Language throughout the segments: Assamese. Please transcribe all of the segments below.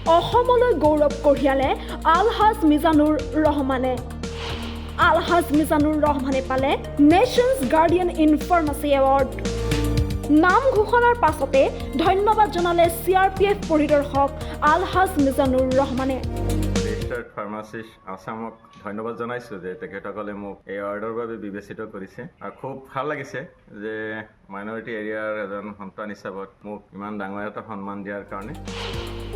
অসমলৈ গৌৰৱ কঢ়িয়ালে আলহাজ মিজানুৰ ৰহমানে। আলহাজ মিজানুৰ ৰহমানে পালে nations Guardian in pharmacy award. নাম ঘোষণাৰ পাছতে ধন্যবাদ জনালে CRPF পৰিদৰ্শক আলহাজ মিজানুৰ ৰহমানে। ৰেজিষ্টাৰ্ড ফাৰ্মাচিষ্ট আছামক ধন্যবাদ জনাইছোঁ যে তেখেতসকলে মোক এই এৱাৰ্ডৰ বাবে বিবেচিত কৰিছে আৰু খুব ভাল লাগিছে যে মাইনৰিটি এৰিয়াৰ এজন সন্তান হিচাপত মোক ইমান ডাঙৰ এটা সন্মান দিয়াৰ কাৰণে।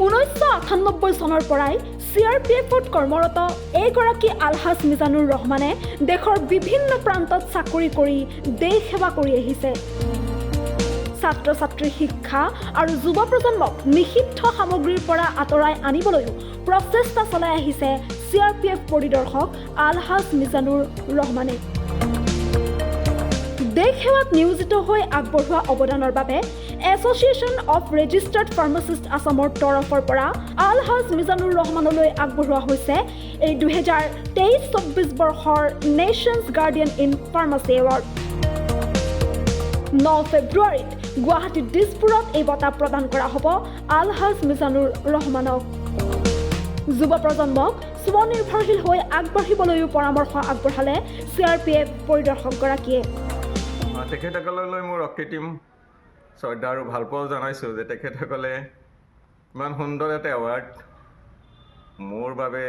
1998 চনৰ পৰাই CRPFত কৰ্মৰত এইগৰাকী আলহাজ মিজানুৰ ৰহমানে দেশৰ বিভিন্ন প্ৰান্তত চাকৰি কৰি দেশ সেৱা কৰি আহিছে। ছাত্ৰ ছাত্ৰীৰ শিক্ষা আৰু যুৱ প্ৰজন্মক নিষিদ্ধ সামগ্ৰীৰ পৰা আঁতৰাই আনিবলৈও প্ৰচেষ্টা চলাই আহিছে CRPF পৰিদৰ্শক আলহাজ মিজানুৰ ৰহমানে। দেশ সেৱাত নিয়োজিত হৈ আগবঢ়োৱা অৱদানৰ বাবে এছ'চিয়েশ্যন অফ ৰেজিষ্টাৰ্ড ফাৰ্মাচিষ্ট আছামৰ তৰফৰ পৰা আলহাজ মিজানুৰ ৰহমানলৈ আগবঢ়োৱা হৈছে এই 2023-24 বৰ্ষৰ nations Guardian in pharmacy award. 9 ফেব্ৰুৱাৰীত গুৱাহাটীৰ দিছপুৰত এই বঁটা প্ৰদান কৰা হ'ব আলহাজ মিজানুৰ ৰহমানক। যুৱ প্ৰজন্মক স্বনিৰ্ভৰশীল হৈ আগবাঢ়িবলৈও পৰামৰ্শ আগবঢ়ালে CRPF পৰিদৰ্শকগৰাকীয়ে। তেখেতসকললৈ মোৰ অকৃত্ৰিম শ্ৰদ্ধা আৰু ভালপোৱাও জনাইছোঁ যে তেখেতসকলে ইমান সুন্দৰ এটা এৱাৰ্ড মোৰ বাবে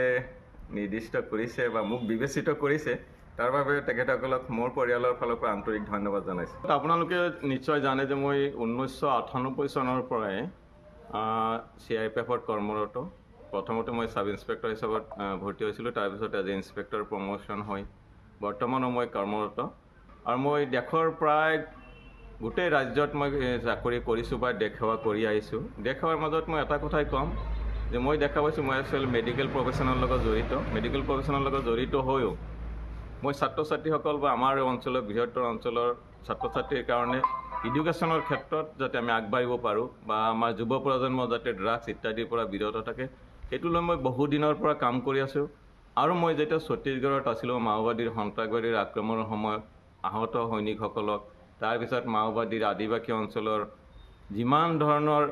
নিৰ্দিষ্ট কৰিছে বা মোক বিবেচিত কৰিছে, তাৰ বাবে তেখেতসকলক মোৰ পৰিয়ালৰ ফালৰ পৰা আন্তৰিক ধন্যবাদ জনাইছোঁ। আপোনালোকে নিশ্চয় জানে যে মই 1998 চনৰ পৰাই CRPFত কৰ্মৰত। প্ৰথমতে মই ছাব ইন্সপেক্টৰ হিচাপত ভৰ্তি হৈছিলোঁ, তাৰপিছত এজ এ ইন্সপেক্টৰ প্ৰমোশ্যন হৈ বৰ্তমানো মই কৰ্মৰত। আৰু মই দেশৰ প্ৰায় গোটেই ৰাজ্যত মই চাকৰি কৰিছোঁ বা দেশ সেৱা কৰি আহিছোঁ। দেশ সেৱাৰ মাজত মই এটা কথাই ক'ম যে মই দেখা পাইছোঁ মই আচলতে মেডিকেল প্ৰফেশ্যনৰ লগত জড়িত। মেডিকেল প্ৰফেশ্যনৰ লগত জড়িত হৈও মই ছাত্ৰ ছাত্ৰীসকল বা আমাৰ অঞ্চলৰ বৃহত্তৰ অঞ্চলৰ ছাত্ৰ ছাত্ৰীৰ কাৰণে এডুকেশ্যনৰ ক্ষেত্ৰত যাতে আমি আগবাঢ়িব পাৰোঁ বা আমাৰ যুৱ প্ৰজন্ম যাতে ড্ৰাগছ ইত্যাদিৰ পৰা বিৰত থাকে, সেইটোলৈ মই বহুদিনৰ পৰা কাম কৰি আছোঁ। আৰু মই যেতিয়া ছত্তীশগড়ত আছিলোঁ মাওবাদীৰ সন্ত্ৰাসবাদীৰ আক্ৰমণৰ সময়ত আহত সৈনিকসকলক, তাৰপিছত মাওবাদীৰ আদিবাসী অঞ্চলৰ যিমান ধৰণৰ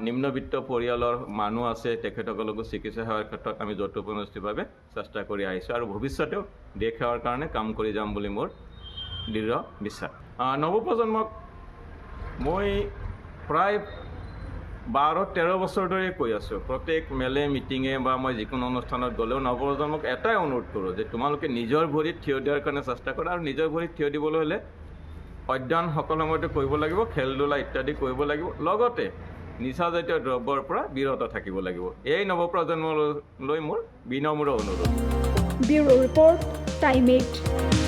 নিম্নবিত্ত পৰিয়ালৰ মানুহ আছে তেখেতসকলকো চিকিৎসা সেৱাৰ ক্ষেত্ৰত আমি যথোপযুক্তভাৱে চেষ্টা কৰি আহিছোঁ আৰু ভৱিষ্যতেও দেশ সেৱাৰ কাৰণে কাম কৰি যাম বুলি মোৰ দৃঢ় বিশ্বাস। নৱপ্ৰজন্মক মই প্ৰায় 12-13 বছৰ ধৰি কৈ আছোঁ, প্ৰত্যেক মেলে মিটিঙে বা মই যিকোনো অনুষ্ঠানত গ'লেও নৱপ্ৰজন্মক এটাই অনুৰোধ কৰোঁ যে তোমালোকে নিজৰ ভৰিত থিয় দিয়াৰ কাৰণে চেষ্টা কৰা আৰু নিজৰ ভৰিত থিয় দিবলৈ হ'লে অধ্যয়ন সকলো সময়তে কৰিব লাগিব, খেল ধূলা ইত্যাদি কৰিব লাগিব, লগতে নিচাজাতীয় দ্ৰব্যৰ পৰা বিৰত থাকিব লাগিব। এই নৱপ্ৰজন্মলৈ মোৰ বিনম্ৰ অনুৰোধ। Bureau report, time 8।